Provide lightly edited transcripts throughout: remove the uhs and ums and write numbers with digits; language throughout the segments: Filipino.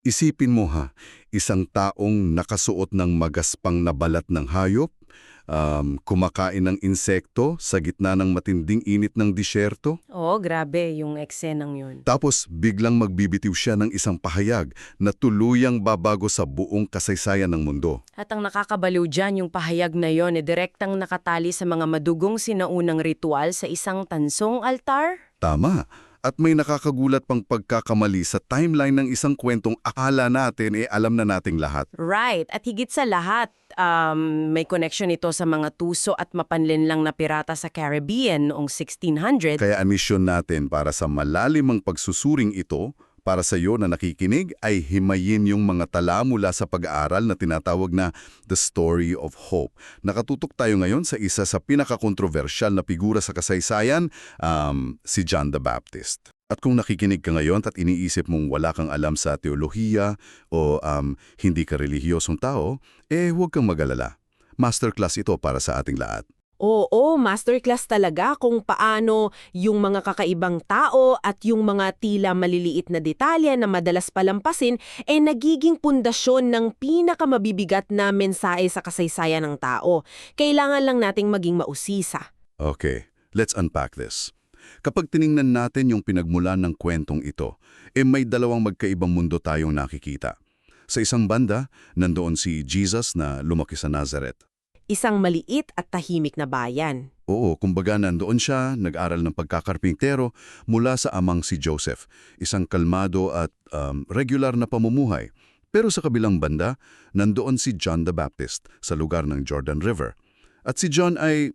Isipin mo ha, isang taong nakasuot ng magaspang na balat ng hayop, kumakain ng insekto sa gitna ng matinding init ng disyerto, Oo, grabe yung eksenang yun. tapos biglang magbibitiw siya ng isang pahayag na tuluyang babago sa buong kasaysayan ng mundo. At ang nakakabaliw dyan, yung pahayag na yon, direktang nakatali sa mga madugong sinaunang ritual sa isang tansong altar? Tama. At may nakakagulat pang pagkakamali sa timeline ng isang kwentong akala natin alam na nating lahat. Right. At higit sa lahat, may connection ito sa mga tuso at mapanlinlang na pirata sa Caribbean noong 1600. Kaya ang misyon natin para sa malalimang pagsusuring ito, para sa iyo na nakikinig, ay himayin yung mga tala mula sa pag-aaral na tinatawag na The Story of Hope. Nakatutok tayo ngayon sa isa sa pinakakontrobersyal na figura sa kasaysayan, si John the Baptist. At kung nakikinig ka ngayon at iniisip mong wala kang alam sa teolohiya o hindi ka relihiyosong tao, huwag kang mag-alala. Masterclass ito para sa ating lahat. Oo, masterclass talaga kung paano yung mga kakaibang tao at yung mga tila maliliit na detalye na madalas palampasin nagiging pundasyon ng pinakamabibigat na mensahe sa kasaysayan ng tao. Kailangan lang nating maging mausisa. Okay, let's unpack this. Kapag tiningnan natin yung pinagmulan ng kwentong ito, may dalawang magkaibang mundo tayong nakikita. Sa isang banda, nandoon si Jesus na lumaki sa Nazareth. Isang maliit at tahimik na bayan. Oo, kumbaga nandoon siya, nag-aral ng pagkakarpintero mula sa amang si Joseph, isang kalmado at regular na pamumuhay. Pero sa kabilang banda, nandoon si John the Baptist sa lugar ng Jordan River. At si John ay,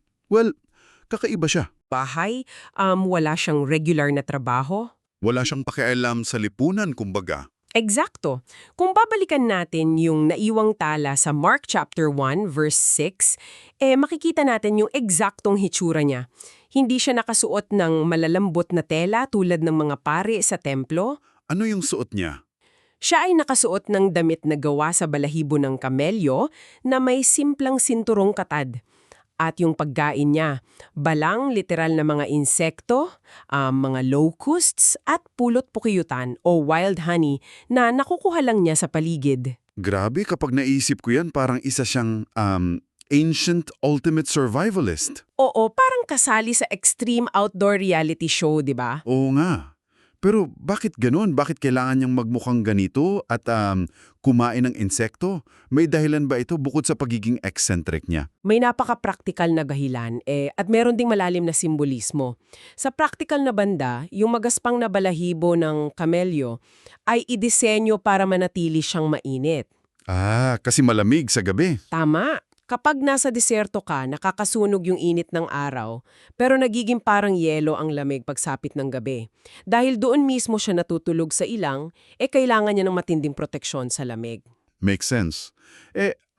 kakaiba siya. Bahay, wala siyang regular na trabaho. Wala siyang pakialam sa lipunan, kumbaga. Eksakto. Kung babalikan natin yung naiwang tala sa Mark chapter 1 verse 6, makikita natin yung eksaktong hitsura niya. Hindi siya nakasuot ng malalambot na tela tulad ng mga pari sa templo. Ano yung suot niya? Siya ay nakasuot ng damit na gawa sa balahibo ng kamelyo na may simplang sinturong katad. At yung pagkain niya, balang literal na mga insekto, mga locusts at pulot-pukiyutan o wild honey na nakukuha lang niya sa paligid. Grabe, kapag naisip ko yan, parang isa siyang ancient ultimate survivalist. Oo, parang kasali sa extreme outdoor reality show, di ba? Oo nga. Pero bakit ganun? Bakit kailangan niyang magmukhang ganito at kumain ng insekto? May dahilan ba ito bukod sa pagiging eccentric niya? May napaka-practical na dahilan at meron ding malalim na simbolismo. Sa practical na banda, yung magaspang na balahibo ng kamelyo ay idisenyo para manatili siyang mainit. Kasi malamig sa gabi. Tama. Kapag nasa diserto ka, nakakasunog yung init ng araw, pero nagiging parang yelo ang lamig pagsapit ng gabi. Dahil doon mismo siya natutulog sa ilang, kailangan niya ng matinding proteksyon sa lamig. Makes sense.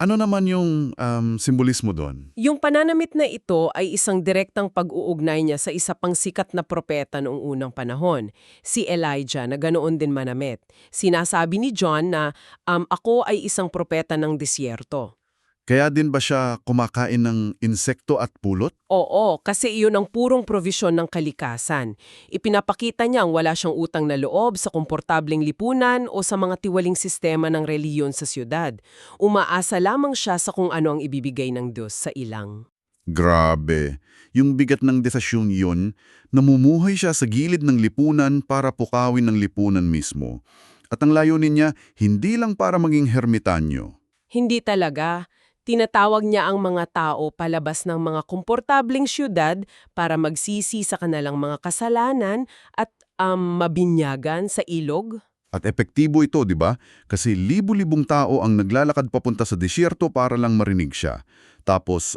Ano naman yung simbolismo doon? Yung pananamit na ito ay isang direktang pag-uugnay niya sa isa pang sikat na propeta noong unang panahon, si Elijah na ganoon din manamit. Sinasabi ni John na ako ay isang propeta ng disyerto. Kaya din ba siya kumakain ng insekto at pulot? Oo, kasi iyon ang purong provisyon ng kalikasan. Ipinapakita niyang wala siyang utang na loob sa komportableng lipunan o sa mga tiwaling sistema ng reliyon sa siyudad. Umaasa lamang siya sa kung ano ang ibibigay ng Diyos sa ilang. Grabe. Yung bigat ng desisyon yun, namumuhay siya sa gilid ng lipunan para pukawin ng lipunan mismo. At ang layunin niya, hindi lang para maging hermitanyo. Hindi talaga. Tinatawag niya ang mga tao palabas ng mga komportableng siyudad para magsisi sa kanilang mga kasalanan at mabinyagan sa ilog. At epektibo ito, di ba? Kasi libu-libong tao ang naglalakad papunta sa disyerto para lang marinig siya. Tapos,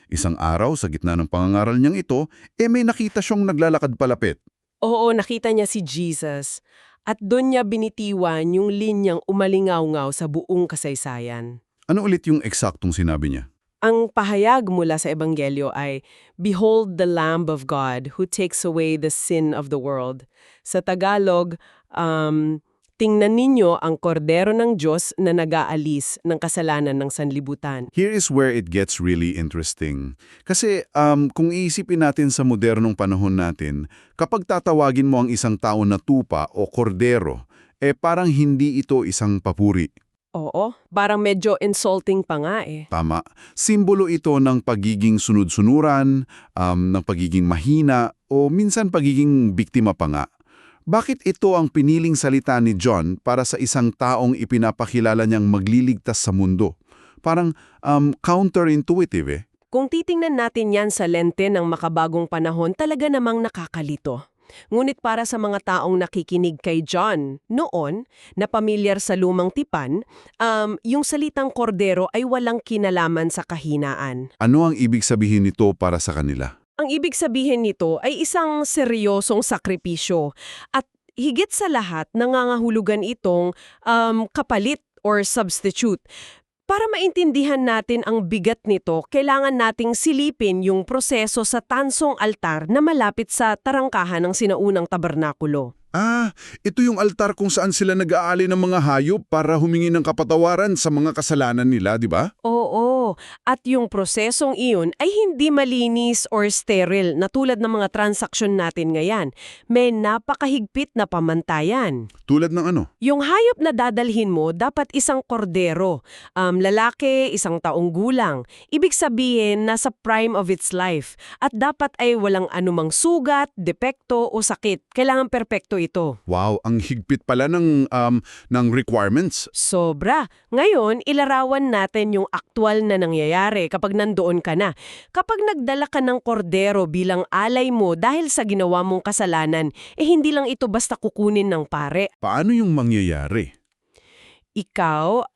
isang araw sa gitna ng pangangaral niyang ito, may nakita siyang naglalakad palapit. Oo, nakita niya si Jesus. At doon niya binitiwan yung linyang umalingaw-ngaw sa buong kasaysayan. Ano ulit yung eksaktong sinabi niya? Ang pahayag mula sa Ebanghelyo ay, "Behold the Lamb of God who takes away the sin of the world." Sa Tagalog, tingnan ninyo ang kordero ng Diyos na nag-aalis ng kasalanan ng sanlibutan. Here is where it gets really interesting. Kasi kung iisipin natin sa modernong panahon natin, kapag tatawagin mo ang isang tao na tupa o kordero, parang hindi ito isang papuri. Oo, parang medyo insulting pa nga eh. Tama. Simbolo ito ng pagiging sunod-sunuran, ng pagiging mahina, o minsan pagiging biktima pa nga. Bakit ito ang piniling salita ni John para sa isang taong ipinapakilala niyang magliligtas sa mundo? Parang counterintuitive eh. Kung titingnan natin yan sa lente ng makabagong panahon, talaga namang nakakalito. Ngunit para sa mga taong nakikinig kay John noon, na pamilyar sa lumang tipan, yung salitang kordero ay walang kinalaman sa kahinaan. Ano ang ibig sabihin nito para sa kanila? Ang ibig sabihin nito ay isang seryosong sakripisyo at higit sa lahat nangangahulugan itong kapalit or substitute. Para maintindihan natin ang bigat nito, kailangan nating silipin yung proseso sa tansong altar na malapit sa tarangkahan ng sinaunang tabernakulo. Ito yung altar kung saan sila nag-aali ng mga hayop para humingi ng kapatawaran sa mga kasalanan nila, di ba? Oo, at yung prosesong iyon ay hindi malinis or sterile na tulad ng mga transaksyon natin ngayon. May napakahigpit na pamantayan. Tulad ng ano? Yung hayop na dadalhin mo dapat isang kordero, lalaki, isang taong gulang. Ibig sabihin, nasa prime of its life. At dapat ay walang anumang sugat, depekto o sakit. Kailangan perpekto ito. Wow, ang higpit pala ng requirements. Sobra. Ngayon, ilarawan natin yung aktwal na nangyayari kapag nandoon ka na. Kapag nagdala ka ng kordero bilang alay mo dahil sa ginawa mong kasalanan, hindi lang ito basta kukunin ng pare. Paano yung mangyayari? Ikaw,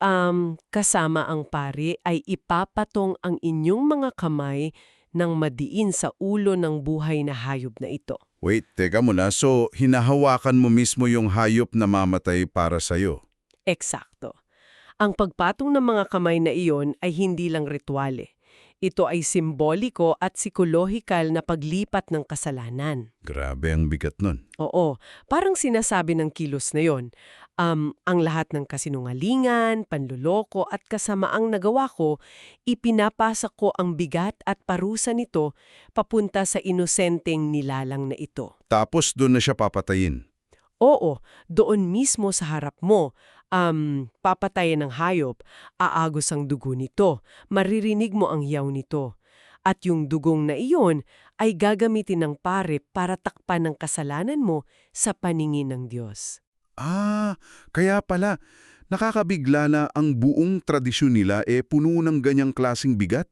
kasama ang pari, ay ipapatong ang inyong mga kamay ng madiin sa ulo ng buhay na hayop na ito. Wait, teka muna. So, hinahawakan mo mismo yung hayop na mamatay para sa'yo? Eksakto. Ang pagpatong ng mga kamay na iyon ay hindi lang rituale. Ito ay simboliko at psikolohikal na paglipat ng kasalanan. Grabe ang bigat nun. Oo, parang sinasabi ng kilos na yon. Ang lahat ng kasinungalingan, panluloko at kasamaang nagawa ko, ipinapasa ko ang bigat at parusa nito papunta sa inosenteng nilalang na ito. Tapos doon na siya papatayin. Oo, doon mismo sa harap mo, papatayin ng hayop, aagos ang dugo nito, maririnig mo ang yaw nito. At yung dugong na iyon ay gagamitin ng pare para takpan ng kasalanan mo sa paningin ng Diyos. Kaya pala, nakakabigla na ang buong tradisyon nila puno ng ganyang klaseng bigat.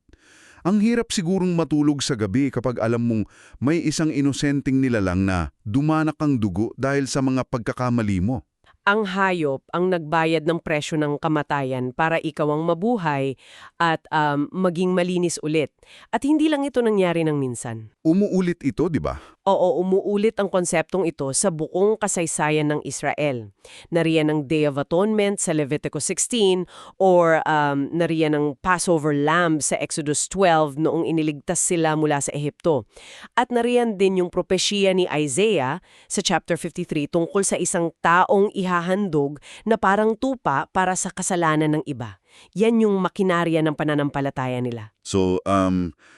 Ang hirap sigurong matulog sa gabi kapag alam mong may isang inosenteng nilalang na dumanak ang dugo dahil sa mga pagkakamali mo. Ang hayop ang nagbayad ng presyo ng kamatayan para ikaw ang mabuhay at maging malinis ulit. At hindi lang ito nangyari ng minsan. Umuulit ito, di ba? Oo, umuulit ang konseptong ito sa buong kasaysayan ng Israel. Nariyan ang Day of Atonement sa Leviticus 16 or nariyan ang Passover Lamb sa Exodus 12 noong iniligtas sila mula sa Ehipto. At nariyan din yung propesya ni Isaiah sa chapter 53 tungkol sa isang taong ihahandog na parang tupa para sa kasalanan ng iba. Yan yung makinarya ng pananampalataya nila. So,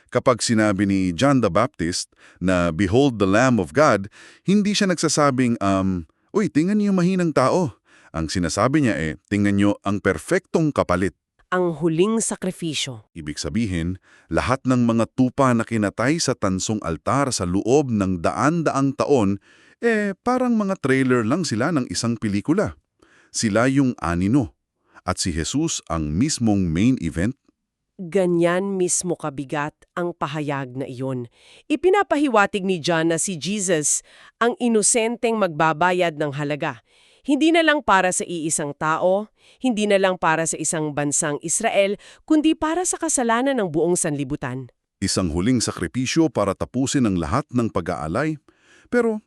kapag sinabi ni John the Baptist na Behold the Lamb of God, hindi siya nagsasabing, Uy, tingnan niyo yung mahinang tao. Ang sinasabi niya tingnan niyo ang perfectong kapalit. Ang huling sakripisyo. Ibig sabihin, lahat ng mga tupa na kinatay sa tansong altar sa loob ng daan-daang taon, parang mga trailer lang sila ng isang pelikula. Sila yung anino. At si Jesus ang mismong main event. Ganyan mismo kabigat ang pahayag na iyon. Ipinapahiwatig ni John na si Jesus ang inosenteng magbabayad ng halaga. Hindi na lang para sa iisang tao, hindi na lang para sa isang bansang Israel, kundi para sa kasalanan ng buong sanlibutan. Isang huling sakripisyo para tapusin ang lahat ng pag-aalay. Pero,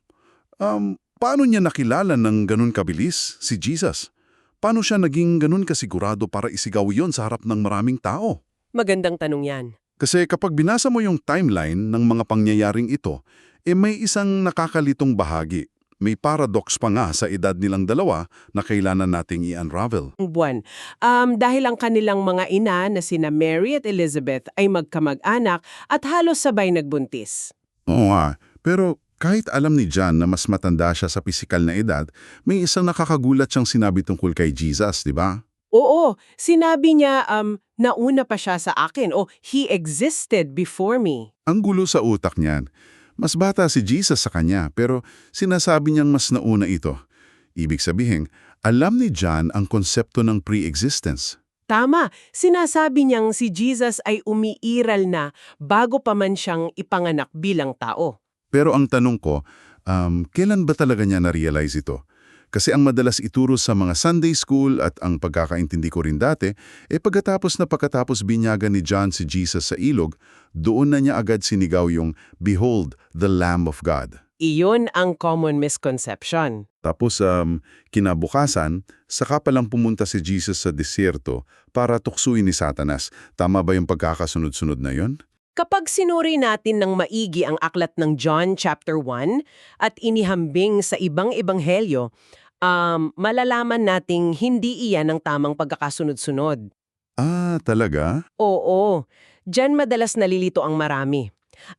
paano niya nakilala ng ganun kabilis si Jesus? Paano siya naging ganun kasigurado para isigaw yon sa harap ng maraming tao? Magandang tanong yan. Kasi kapag binasa mo yung timeline ng mga pangyayaring ito, may isang nakakalitong bahagi. May paradox pa nga sa edad nilang dalawa na kailangan nating i-unravel. Buwan. Dahil ang kanilang mga ina na sina Mary at Elizabeth ay magkamag-anak at halos sabay nagbuntis. Oo nga, pero Kahit alam ni John na mas matanda siya sa pisikal na edad, may isang nakakagulat siyang sinabi tungkol kay Jesus, di ba? Oo, sinabi niya, nauna pa siya sa akin o he existed before me. Ang gulo sa utak niyan. Mas bata si Jesus sa kanya, pero sinasabi niyang mas nauna ito. Ibig sabihin, alam ni John ang konsepto ng pre-existence. Tama, sinasabi niyang si Jesus ay umiiral na bago pa man siyang ipanganak bilang tao. Pero ang tanong ko, kailan ba talaga niya na-realize ito? Kasi ang madalas ituro sa mga Sunday school at ang pagkakaintindi ko rin dati, pagkatapos binyagan ni John si Jesus sa ilog, doon na niya agad sinigaw yung, "Behold, the Lamb of God." Iyon ang common misconception. Tapos kinabukasan, saka palang pumunta si Jesus sa desierto para tuksuin ni Satanas. Tama ba yung pagkakasunod-sunod na yon? Kapag sinuri natin ng maigi ang aklat ng John chapter 1 at inihambing sa ibang ebanghelyo, malalaman nating hindi iyan ang tamang pagkakasunod-sunod. Ah, talaga? Oo, diyan madalas nalilito ang marami.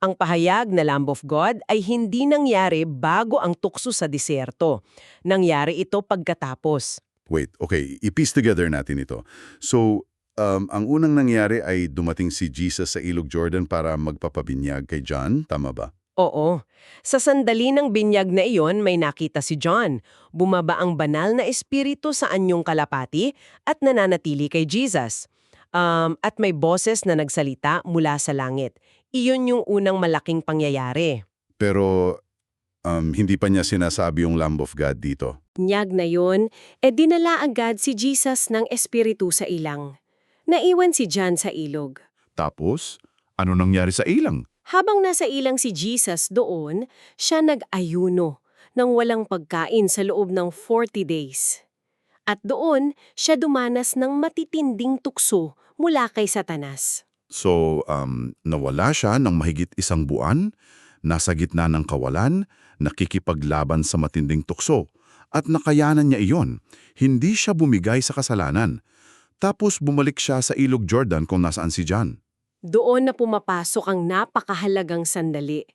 Ang pahayag na Lamb of God ay hindi nangyari bago ang tukso sa disyerto. Nangyari ito pagkatapos. Wait, okay, i-piece together natin ito. So, ang unang nangyari ay dumating si Jesus sa Ilog Jordan para magpapabinyag kay John, tama ba? Oo. Sa sandali ng binyag na iyon, may nakita si John. Bumaba ang banal na espiritu sa anyong kalapati at nananatili kay Jesus. At may boses na nagsalita mula sa langit. Iyon yung unang malaking pangyayari. Pero hindi pa niya sinasabi yung Lamb of God dito. Nyag na yon, dinala agad si Jesus ng espiritu sa ilang. Naiwan si John sa ilog. Tapos, ano nangyari sa ilang? Habang nasa ilang si Jesus doon, siya nag-ayuno nang walang pagkain sa loob ng 40 days. At doon, siya dumanas ng matitinding tukso mula kay Satanas. So, nawala siya ng mahigit 1 buwan, nasa gitna ng kawalan, nakikipaglaban sa matinding tukso, at nakayanan niya iyon. Hindi siya bumigay sa kasalanan. Tapos bumalik siya sa Ilog Jordan kung nasaan si John. Doon na pumapasok ang napakahalagang sandali.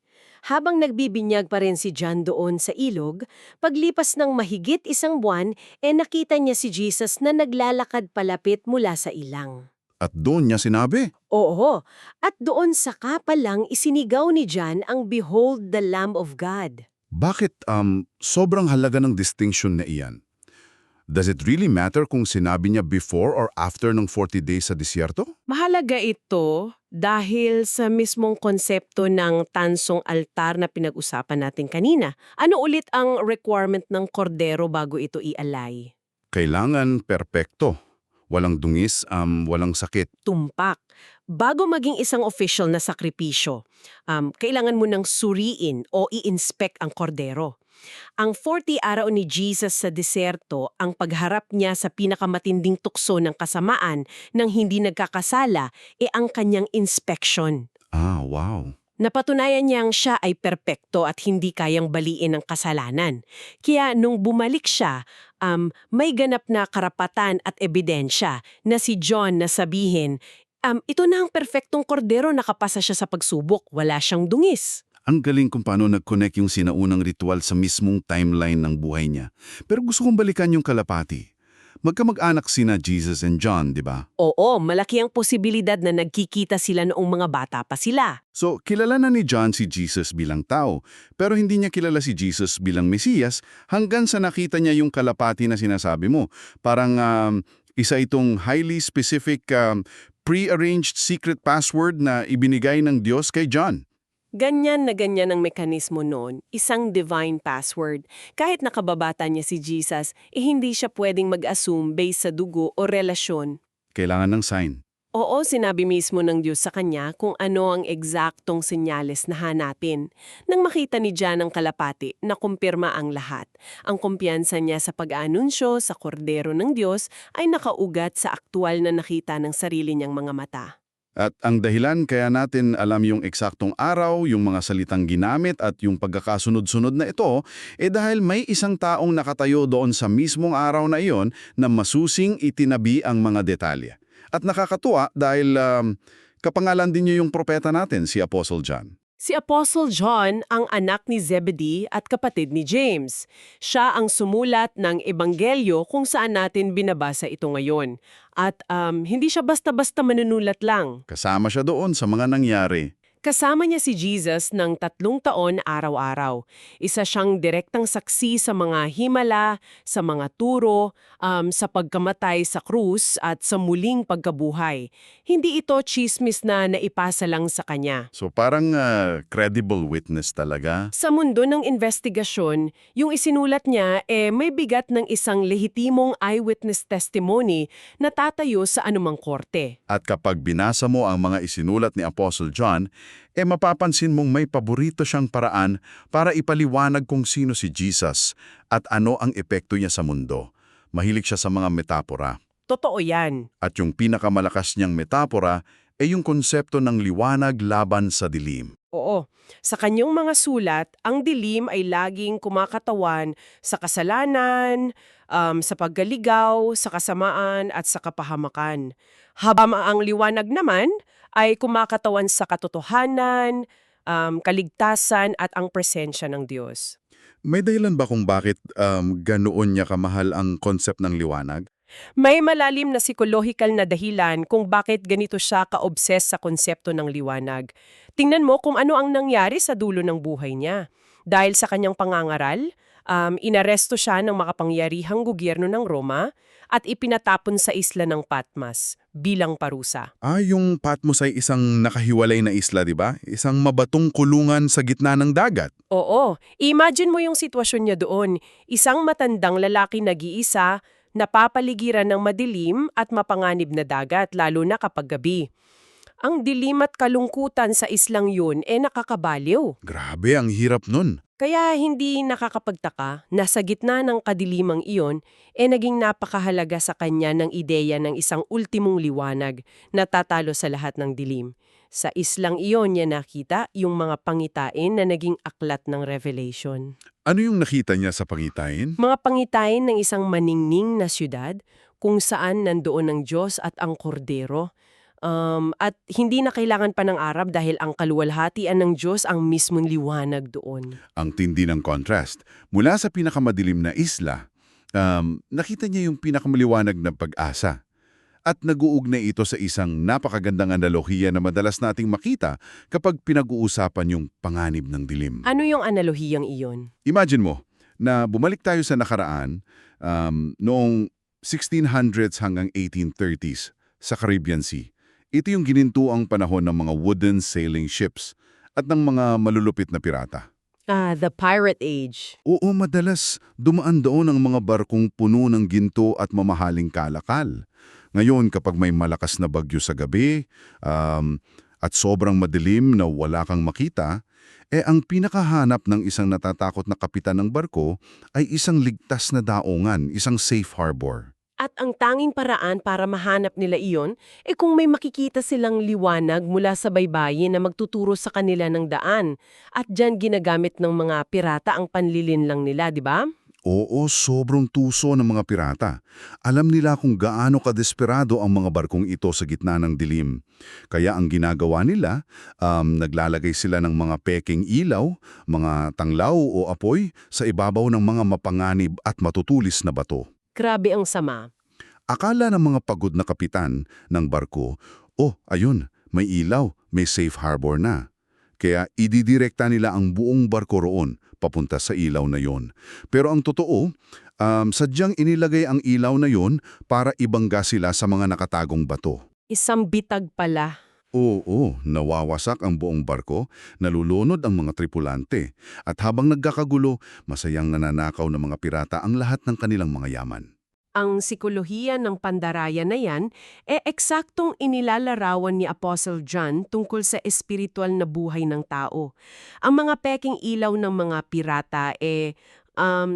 Habang nagbibinyag pa rin si John doon sa ilog, paglipas ng mahigit 1 buwan, nakita niya si Jesus na naglalakad palapit mula sa ilang. At doon niya sinabi, Oo, at doon saka pa lang isinigaw ni John ang Behold the Lamb of God. bakit sobrang halaga ng distinction na iyan? Does it really matter kung sinabi niya before or after ng 40 days sa disyerto? Mahalaga ito dahil sa mismong konsepto ng tansong altar na pinag-usapan natin kanina. Ano ulit ang requirement ng kordero bago ito ialay? Kailangan perpekto. Walang dungis, walang sakit. Tumpak. Bago maging isang official na sakripisyo, kailangan mo nang suriin o i-inspect ang kordero. Ang 40 araw ni Jesus sa deserto ang pagharap niya sa pinakamatinding tukso ng kasamaan nang hindi nagkakasala ang kanyang inspection. Ah, wow. Napatunayan niyang siya ay perpekto at hindi kayang baliin ang kasalanan. Kaya nung bumalik siya, may ganap na karapatan at ebidensya na si John na sabihin, ito na ang perpektong kordero, nakapasa siya sa pagsubok, wala siyang dungis. Ang galing kung paano nag-connect yung sinaunang ritual sa mismong timeline ng buhay niya. Pero gusto kong balikan yung kalapati. Magkamag-anak sina Jesus and John, di ba? Oo, malaki ang posibilidad na nagkikita sila noong mga bata pa sila. So, kilala na ni John si Jesus bilang tao, pero hindi niya kilala si Jesus bilang Mesiyas hanggang sa nakita niya yung kalapati na sinasabi mo. Parang isa itong highly specific pre-arranged secret password na ibinigay ng Diyos kay John. Ganyan na ganyan ang mekanismo noon, isang divine password. Kahit nakababata niya si Jesus, hindi siya pwedeng mag-assume based sa dugo o relasyon. Kailangan ng sign. Oo, sinabi mismo ng Diyos sa kanya kung ano ang eksaktong senyales na hanapin. Nang makita ni John ang kalapati, nakumpirma ang lahat. Ang kumpiyansa niya sa pag-aanunsyo sa kordero ng Diyos ay nakaugat sa aktwal na nakita ng sarili niyang mga mata. At ang dahilan kaya natin alam yung eksaktong araw, yung mga salitang ginamit at yung pagkakasunod-sunod na ito, dahil may isang taong nakatayo doon sa mismong araw na iyon na masusing itinabi ang mga detalye. At nakakatuwa dahil kapangalan din niyo yung propeta natin, si Apostle John. Si Apostle John ang anak ni Zebedee at kapatid ni James. Siya ang sumulat ng ebanghelyo kung saan natin binabasa ito ngayon. At hindi siya basta-basta manunulat lang. Kasama siya doon sa mga nangyari. Kasama niya si Jesus ng 3 taon araw-araw. Isa siyang direktang saksi sa mga himala, sa mga turo, sa pagkamatay sa krus at sa muling pagkabuhay. Hindi ito chismis na naipasa lang sa kanya. So parang credible witness talaga. Sa mundo ng investigasyon, yung isinulat niya may bigat ng isang lehitimong eyewitness testimony na tatayo sa anumang korte. At kapag binasa mo ang mga isinulat ni Apostle John, mapapansin mong may paborito siyang paraan para ipaliwanag kung sino si Jesus at ano ang epekto niya sa mundo. Mahilig siya sa mga metapora. Totoo yan. At yung pinakamalakas niyang metapora ay yung konsepto ng liwanag laban sa dilim. Oo. Sa kanyang mga sulat, ang dilim ay laging kumakatawan sa kasalanan, sa paggaligaw, sa kasamaan at sa kapahamakan. Habang ang liwanag naman ay kumakatawan sa katotohanan, kaligtasan at ang presensya ng Diyos. May dahilan ba kung bakit ganoon niya kamahal ang concept ng liwanag? May malalim na psikolohikal na dahilan kung bakit ganito siya ka-obses sa konsepto ng liwanag. Tingnan mo kung ano ang nangyari sa dulo ng buhay niya. Dahil sa kanyang pangangaral, inaresto siya ng makapangyarihang gobyerno ng Roma at ipinatapon sa isla ng Patmos bilang parusa. Yung Patmos ay isang nakahiwalay na isla, di ba? Isang mabatong kulungan sa gitna ng dagat. Oo, imagine mo yung sitwasyon niya doon. Isang matandang lalaki nag-iisa, napapaligiran ng madilim at mapanganib na dagat, lalo na kapag gabi. Ang dilim at kalungkutan sa islang yun nakakabaliw. Grabe, ang hirap nun. Kaya hindi nakakapagtaka na sa gitna ng kadilimang iyon, naging napakahalaga sa kanya ng ideya ng isang ultimong liwanag na tatalo sa lahat ng dilim. Sa islang iyon niya nakita yung mga pangitain na naging aklat ng Revelation. Ano yung nakita niya sa pangitain? Mga pangitain ng isang maningning na syudad kung saan nandoon ang Diyos at ang Kordero. At hindi na kailangan pa ng Arab dahil ang kaluwalhatian ng Diyos ang mismong liwanag doon. Ang tindi ng contrast. Mula sa pinakamadilim na isla, nakita niya yung pinakamaliwanag na pag-asa. At nag-uugnay ito sa isang napakagandang analohiya na madalas nating makita kapag pinag-uusapan yung panganib ng dilim. Ano yung analohiyang iyon? Imagine mo na bumalik tayo sa nakaraan noong 1600s hanggang 1830s sa Caribbean Sea. Ito yung ginintuang panahon ng mga wooden sailing ships at ng mga malulupit na pirata. The Pirate Age. Oo, madalas dumaan doon ang mga barkong puno ng ginto at mamahaling kalakal. Ngayon, kapag may malakas na bagyo sa gabi at sobrang madilim na wala kang makita, ang pinakahanap ng isang natatakot na kapitan ng barko ay isang ligtas na daungan, isang safe harbor. At ang tanging paraan para mahanap nila iyon kung may makikita silang liwanag mula sa baybayin na magtuturo sa kanila ng daan. At dyan ginagamit ng mga pirata ang panlilinlang nila, di ba? Oo, sobrang tuso ng mga pirata. Alam nila kung gaano kadesperado ang mga barkong ito sa gitna ng dilim. Kaya ang ginagawa nila, naglalagay sila ng mga peking ilaw, mga tanglaw o apoy sa ibabaw ng mga mapanganib at matutulis na bato. Grabe ang sama. Akala ng mga pagod na kapitan ng barko, ayun, may ilaw, may safe harbor na. Kaya ididirekta nila ang buong barko roon, papunta sa ilaw na yon. Pero ang totoo, sadyang inilagay ang ilaw na yon para ibangga sila sa mga nakatagong bato. Isang bitag pala. Oo, nawawasak ang buong barko, nalulunod ang mga tripulante, at habang nagkakagulo, masayang nananakaw ng mga pirata ang lahat ng kanilang mga yaman. Ang sikolohiya ng pandaraya na yan, eksaktong inilalarawan ni Apostle John tungkol sa espiritual na buhay ng tao. Ang mga peking ilaw ng mga pirata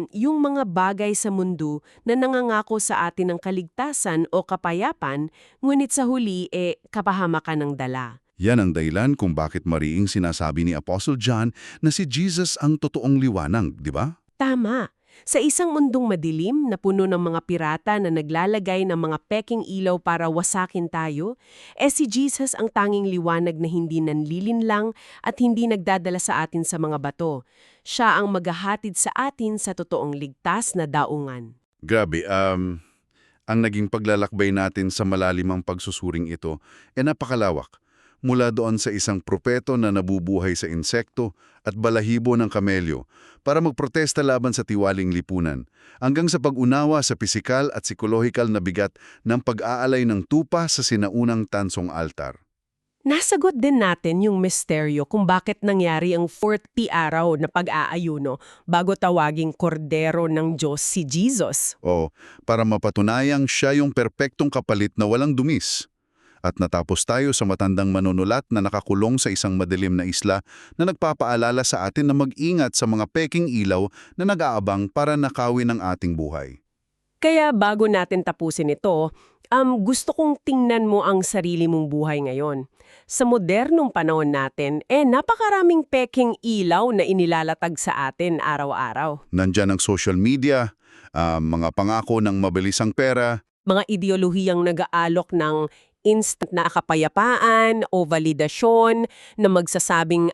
yung mga bagay sa mundo na nangangako sa atin ng kaligtasan o kapayapan, ngunit sa huli kapahamakan ng dala. Yan ang dahilan kung bakit mariing sinasabi ni Apostle John na si Jesus ang totoong liwanag, di ba? Tama. Sa isang mundong madilim na puno ng mga pirata na naglalagay ng mga peking ilaw para wasakin tayo, si Jesus ang tanging liwanag na hindi nanlilinlang at hindi nagdadala sa atin sa mga bato. Siya ang maghahatid sa atin sa totoong ligtas na daungan. Grabe, ang naging paglalakbay natin sa malalimang pagsusuring ito napakalawak. Mula doon sa isang propeto na nabubuhay sa insekto at balahibo ng kamelyo para magprotesta laban sa tiwaling lipunan, hanggang sa pag-unawa sa pisikal at psikolohikal na bigat ng pag-aalay ng tupa sa sinaunang tansong altar. Nasagot din natin yung misteryo kung bakit nangyari ang 40 araw na pag-aayuno bago tawaging kordero ng Diyos si Jesus. O para mapatunayang siya yung perpektong kapalit na walang dumis. At natapos tayo sa matandang manunulat na nakakulong sa isang madilim na isla na nagpapaalala sa atin na mag-ingat sa mga peking ilaw na nag-aabang para nakawin ang ating buhay. Kaya bago natin tapusin ito, gusto kong tingnan mo ang sarili mong buhay ngayon. Sa modernong panahon natin, napakaraming peking ilaw na inilalatag sa atin araw-araw. Nandyan ang social media, mga pangako ng mabilisang pera. Mga ideolohiyang nag-aalok ng instant na kapayapaan o validasyon na magsasabing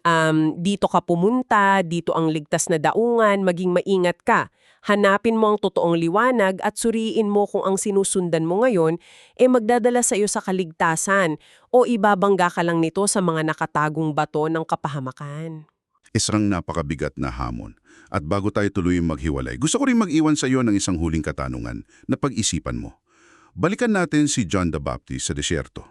dito ka pumunta, dito ang ligtas na daungan, maging maingat ka. Hanapin mo ang totoong liwanag at suriin mo kung ang sinusundan mo ngayon magdadala sa iyo sa kaligtasan o ibabangga ka lang nito sa mga nakatagong bato ng kapahamakan. Isang napakabigat na hamon. At bago tayo tuloy maghiwalay, gusto ko rin mag-iwan sa iyo ng isang huling katanungan na pag-isipan mo. Balikan natin si John the Baptist sa desyerto.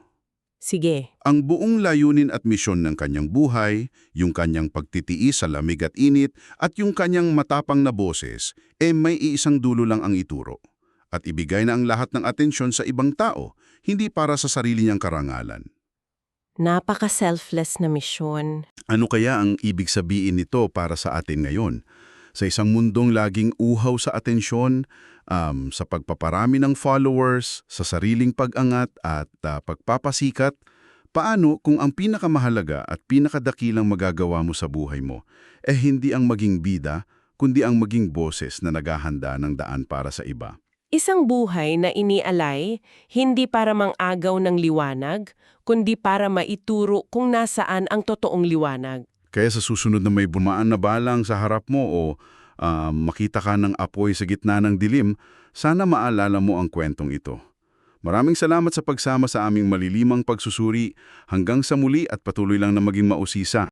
Sige. Ang buong layunin at misyon ng kanyang buhay, yung kanyang pagtitiis sa lamig at init, at yung kanyang matapang na boses, may iisang dulo lang ang ituro. At ibigay na ang lahat ng atensyon sa ibang tao, hindi para sa sarili niyang karangalan. Napaka-selfless na misyon. Ano kaya ang ibig sabihin nito para sa atin ngayon? Sa isang mundong laging uhaw sa atensyon, sa pagpaparami ng followers, sa sariling pag-angat at pagpapasikat, paano kung ang pinakamahalaga at pinakadakilang magagawa mo sa buhay mo hindi ang maging bida, kundi ang maging boses na naghahanda ng daan para sa iba? Isang buhay na inialay, hindi para mang-agaw ng liwanag, kundi para maituro kung nasaan ang totoong liwanag. Kaya sa susunod na may bumaan na balang sa harap mo o makita ka ng apoy sa gitna ng dilim, sana maalala mo ang kwentong ito. Maraming salamat sa pagsama sa aming malilimang pagsusuri. Hanggang sa muli at patuloy lang na maging mausisa.